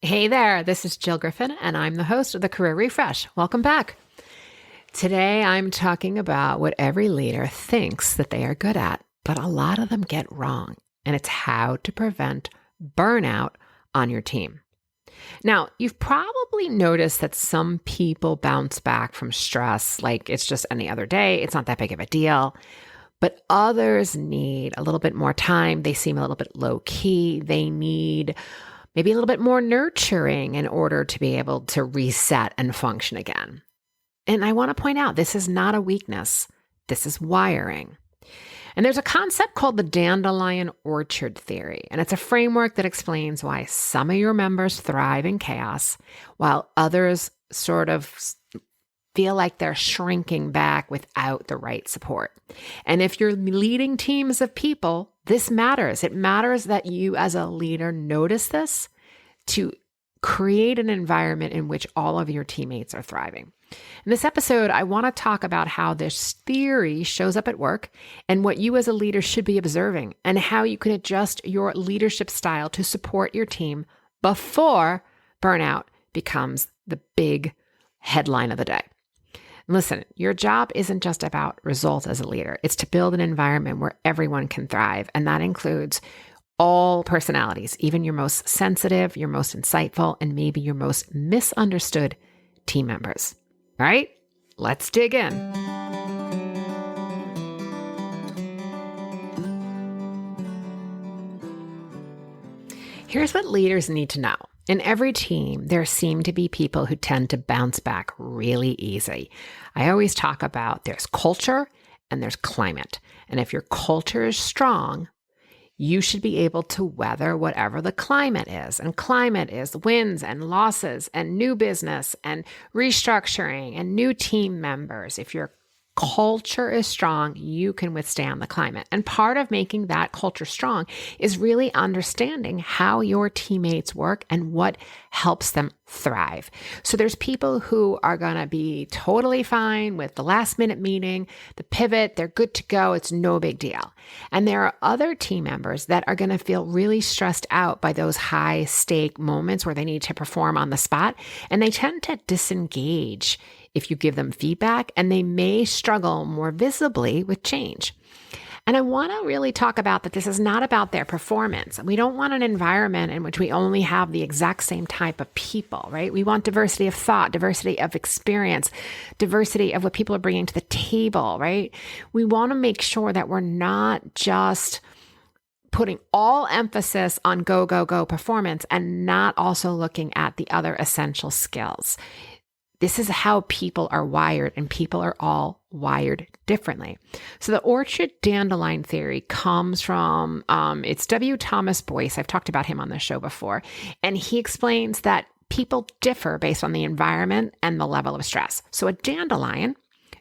Hey there, this is Jill Griffin, and I'm the host of the Career Refresh. Welcome back. Today, I'm talking about what every leader thinks that they are good at, but a lot of them get wrong, and it's how to prevent burnout on your team. Now, you've probably noticed that some people bounce back from stress like it's just any other day. It's not that big of a deal. But others need a little bit more time. They seem a little bit low key. They need maybe a little bit more nurturing in order to be able to reset and function again. And I want to point out, this is not a weakness. This is wiring. And there's a concept called the Dandelion-Orchid Theory, and it's a framework that explains why some of your members thrive in chaos, while others sort of feel like they're shrinking back without the right support. And if you're leading teams of people, this matters. It matters that you as a leader notice this to create an environment in which all of your teammates are thriving. In this episode, I want to talk about how this theory shows up at work and what you as a leader should be observing and how you can adjust your leadership style to support your team before burnout becomes the big headline of the day. Listen, your job isn't just about results as a leader. It's to build an environment where everyone can thrive. And that includes all personalities, even your most sensitive, your most insightful, and maybe your most misunderstood team members. All right, let's dig in. Here's what leaders need to know. In every team, there seem to be people who tend to bounce back really easy. I always talk about there's culture and there's climate. And if your culture is strong, you should be able to weather whatever the climate is. And climate is wins and losses and new business and restructuring and new team members. If your culture is strong, you can withstand the climate. And part of making that culture strong is really understanding how your teammates work and what helps them thrive. So there's people who are going to be totally fine with the last minute meeting, the pivot, they're good to go. It's no big deal. And there are other team members that are going to feel really stressed out by those high stake moments where they need to perform on the spot. And they tend to disengage if you give them feedback, and they may struggle more visibly with change. And I want to really talk about that this is not about their performance. We don't want an environment in which we only have the exact same type of people, right? We want diversity of thought, diversity of experience, diversity of what people are bringing to the table, right? We want to make sure that we're not just putting all emphasis on go, go, go performance and not also looking at the other essential skills. This is how people are wired, and people are all wired differently. So the orchid dandelion theory comes from, it's W. Thomas Boyce. I've talked about him on the show before. And he explains that people differ based on the environment and the level of stress. So a dandelion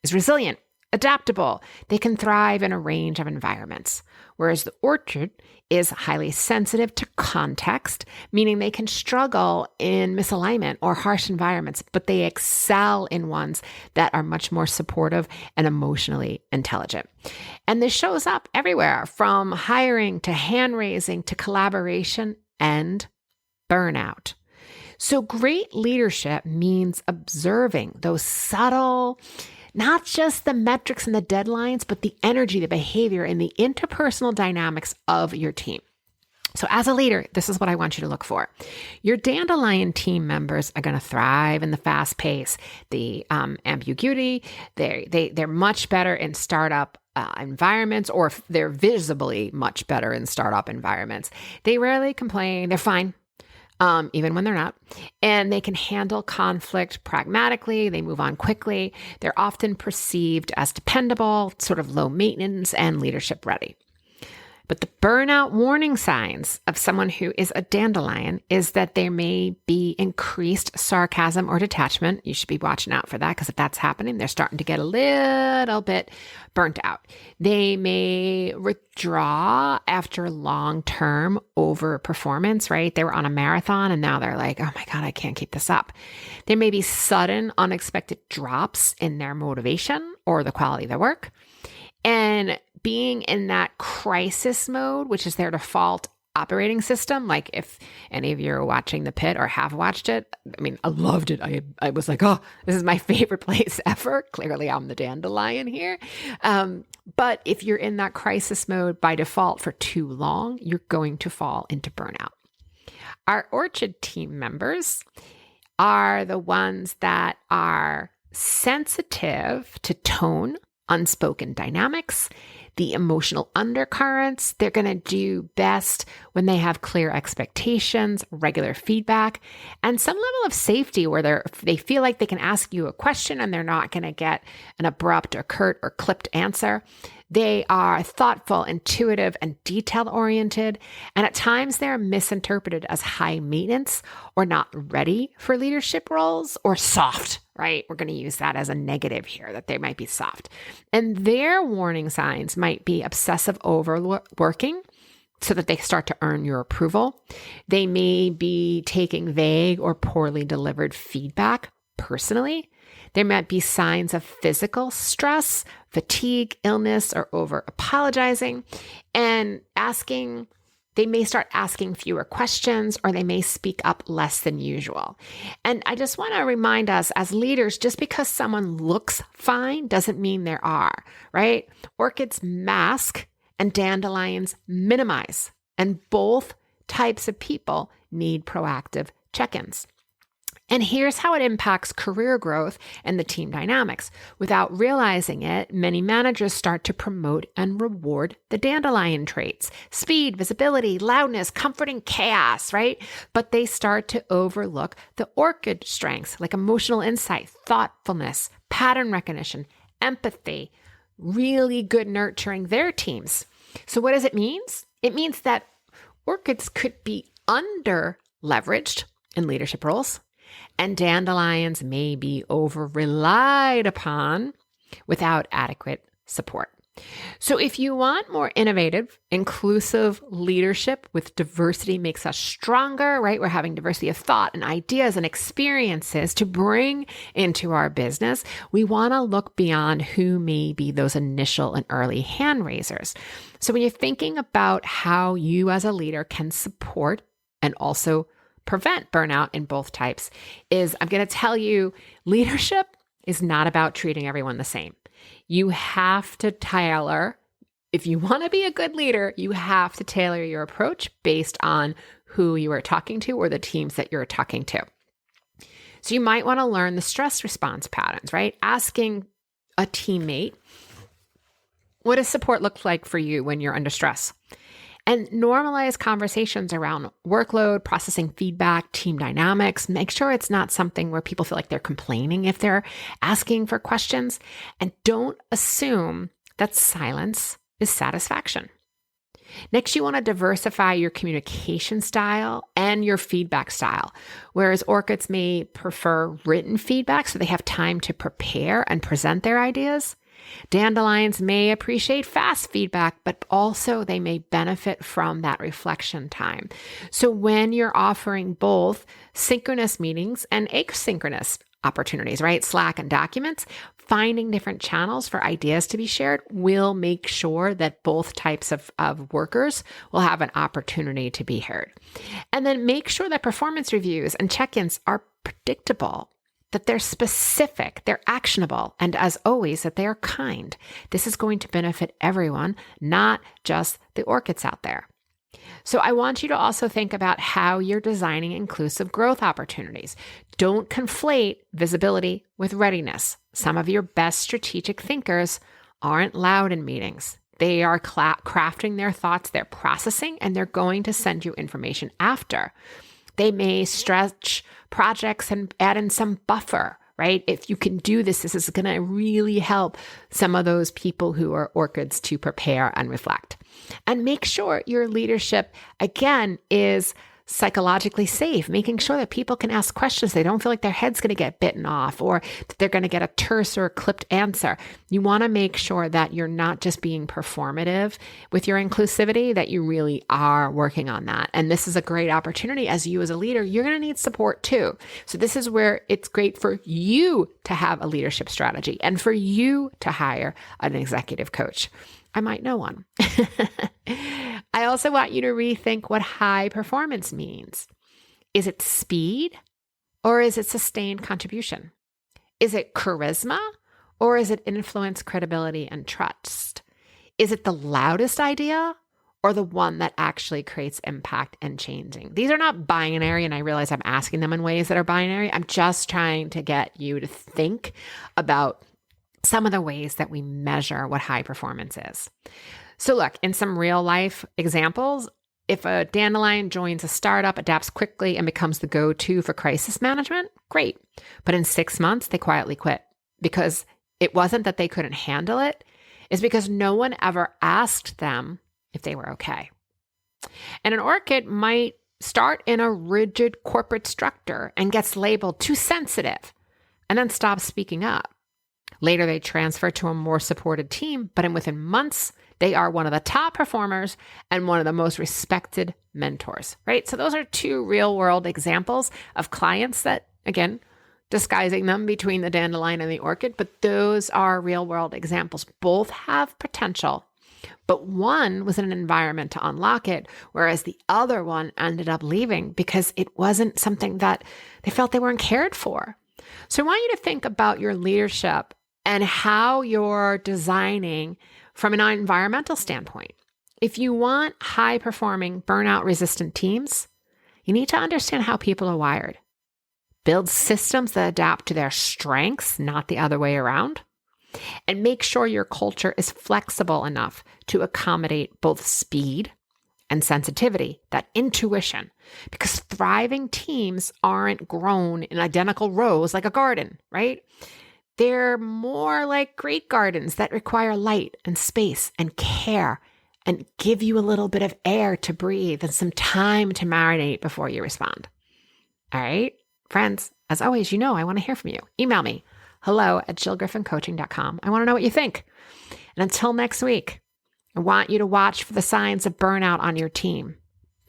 is resilient, adaptable. They can thrive in a range of environments. Whereas the orchid is highly sensitive to context, meaning they can struggle in misalignment or harsh environments, but they excel in ones that are much more supportive and emotionally intelligent. And this shows up everywhere, from hiring to hand raising to collaboration and burnout. So great leadership means observing those subtle, not just the metrics and the deadlines, but the energy, the behavior, and the interpersonal dynamics of your team. So as a leader, this is what I want you to look for. Your dandelion team members are going to thrive in the fast pace, the ambiguity. They're much better in startup environments, or they're visibly much better in startup environments. They rarely complain. They're fine. Even when they're not. And they can handle conflict pragmatically. They move on quickly. They're often perceived as dependable, sort of low maintenance, and leadership ready. But the burnout warning signs of someone who is a dandelion is that there may be increased sarcasm or detachment. You should be watching out for that, because if that's happening, they're starting to get a little bit burnt out. They may withdraw after long-term overperformance, right? They were on a marathon and now they're like, oh my God, I can't keep this up. There may be sudden, unexpected drops in their motivation or the quality of their work. And being in that crisis mode, which is their default operating system. Like if any of you are watching The Pit or have watched it, I mean, I loved it. I was like, oh, this is my favorite place ever. Clearly, I'm the dandelion here. But if you're in that crisis mode by default for too long, you're going to fall into burnout. Our orchid team members are the ones that are sensitive to tone, unspoken dynamics, the emotional undercurrents. They're going to do best when they have clear expectations, regular feedback, and some level of safety where they feel like they can ask you a question and they're not going to get an abrupt or curt or clipped answer. They are thoughtful, intuitive, and detail-oriented, and at times they're misinterpreted as high maintenance or not ready for leadership roles or soft, right? We're going to use that as a negative here, that they might be soft. And their warning signs might be obsessive overworking so that they start to earn your approval. They may be taking vague or poorly delivered feedback personally. There might be signs of physical stress, fatigue, illness, or over apologizing, and they may start asking fewer questions, or they may speak up less than usual. And I just want to remind us as leaders, just because someone looks fine doesn't mean they are, right? Orchids mask and dandelions minimize, and both types of people need proactive check-ins. And here's how it impacts career growth and the team dynamics. Without realizing it, many managers start to promote and reward the dandelion traits: speed, visibility, loudness, comforting chaos, right? But they start to overlook the orchid strengths like emotional insight, thoughtfulness, pattern recognition, empathy, really good nurturing their teams. So what does it mean? It means that orchids could be under leveraged in leadership roles, and dandelions may be over-relied upon without adequate support. So if you want more innovative, inclusive leadership with diversity makes us stronger, right? We're having diversity of thought and ideas and experiences to bring into our business. We want to look beyond who may be those initial and early hand raisers. So when you're thinking about how you as a leader can support and also prevent burnout in both types, I'm going to tell you, leadership is not about treating everyone the same. You have to tailor, if you want to be a good leader, you have to tailor your approach based on who you are talking to or the teams that you're talking to. So you might want to learn the stress response patterns, right? Asking a teammate, what does support look like for you when you're under stress? And normalize conversations around workload, processing feedback, team dynamics. Make sure it's not something where people feel like they're complaining if they're asking for questions. And don't assume that silence is satisfaction. Next, you want to diversify your communication style and your feedback style. Whereas orchids may prefer written feedback so they have time to prepare and present their ideas, dandelions may appreciate fast feedback, but also they may benefit from that reflection time. So when you're offering both synchronous meetings and asynchronous opportunities, right? Slack and documents, finding different channels for ideas to be shared will make sure that both types of workers will have an opportunity to be heard. And then make sure that performance reviews and check-ins are predictable, that they're specific, they're actionable, and as always, that they are kind. This is going to benefit everyone, not just the orchids out there. So I want you to also think about how you're designing inclusive growth opportunities. Don't conflate visibility with readiness. Some of your best strategic thinkers aren't loud in meetings. They are crafting their thoughts, they're processing, and they're going to send you information after. They may stretch projects and add in some buffer, right? If you can do this, this is going to really help some of those people who are orchids to prepare and reflect. And make sure your leadership, again, is psychologically safe, making sure that people can ask questions. They don't feel like their head's going to get bitten off or that they're going to get a terse or a clipped answer. You want to make sure that you're not just being performative with your inclusivity, that you really are working on that. And this is a great opportunity as you as a leader, you're going to need support too. So this is where it's great for you to have a leadership strategy and for you to hire an executive coach. I might know one. I also want you to rethink what high performance means. Is it speed or is it sustained contribution? Is it charisma or is it influence, credibility, and trust? Is it the loudest idea or the one that actually creates impact and changing? These are not binary, and I realize I'm asking them in ways that are binary. I'm just trying to get you to think about some of the ways that we measure what high performance is. So look, in some real life examples, if a dandelion joins a startup, adapts quickly, and becomes the go-to for crisis management, great. But in 6 months, they quietly quit because it wasn't that they couldn't handle it. It's because no one ever asked them if they were okay. And an orchid might start in a rigid corporate structure and gets labeled too sensitive and then stops speaking up. Later, they transfer to a more supported team, but within months, they are one of the top performers and one of the most respected mentors, right? So those are two real world examples of clients that, again, disguising them between the dandelion and the orchid, but those are real world examples. Both have potential, but one was in an environment to unlock it, whereas the other one ended up leaving because it wasn't something that they felt they weren't cared for. So I want you to think about your leadership and how you're designing from an environmental standpoint. If you want high-performing, burnout-resistant teams, you need to understand how people are wired. Build systems that adapt to their strengths, not the other way around. And make sure your culture is flexible enough to accommodate both speed and sensitivity, that intuition. Because thriving teams aren't grown in identical rows like a garden, right? They're more like great gardens that require light and space and care and give you a little bit of air to breathe and some time to marinate before you respond. All right, friends, as always, I want to hear from you. Email me, hello@jillgriffincoaching.com. I want to know what you think. And until next week, I want you to watch for the signs of burnout on your team.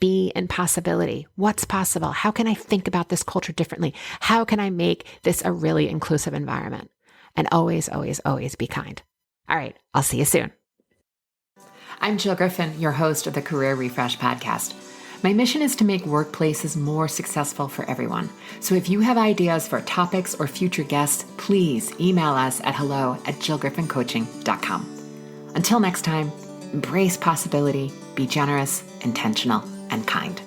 Be in possibility. What's possible? How can I think about this culture differently? How can I make this a really inclusive environment? And always, always, always be kind. All right, I'll see you soon. I'm Jill Griffin, your host of the Career Refresh podcast. My mission is to make workplaces more successful for everyone. So if you have ideas for topics or future guests, please email us at hello@jillgriffincoaching.com. Until next time, embrace possibility, be generous, intentional, and kind.